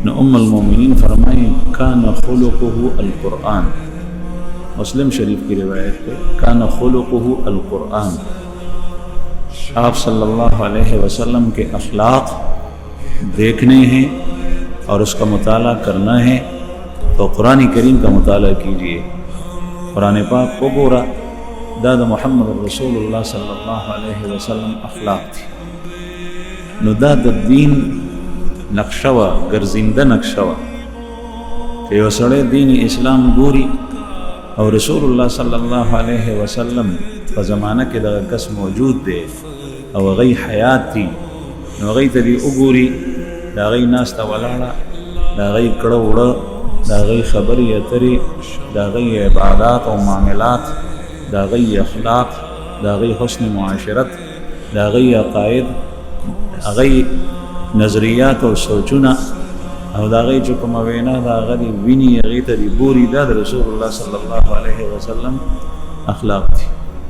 न उम्मुल फरमाई कान खुलुकुहु अल-कुरआन। मुस्लिम शरीफ की रिवायत पे कान खुलुकुहु अल-कुरआन। आप सल्लल्लाहु अलैहि वसल्लम के अखलाक देखने हैं और उसका मुताला करना है तो कुरान करीम का मुताला कीजिए। कुरान पाक को गोरा दादा मोहम्मद रसूलुल्लाह सल्लल्लाहु अलैहि वसल्लम अखलाक थी। नुदाद दीन नक्शवा गर्जिंदा नक्शवा के वसड़े दीन इस्लाम गोरी और रसूलुल्लाह सल्लल्लाहु अलैहि वसल्लम का ज़माना के दगा कस मौजूद दे और गई हयात थी गई तरी उगूरी दागई नास्ता वलाड़ा दागई कड़ उड़ दागई खबर यतरी दागई इबादत और मामलात दागई अखलाक दागई हुस्न मुआशरत दागई अकायद दागई नज़रियात और सोचना और दागई जो कमवेना दागरी विनी अगी तरी बोरी दाद रसूलुल्लाह सल्लल्लाहु अलैहि वसल्लम अखलाक।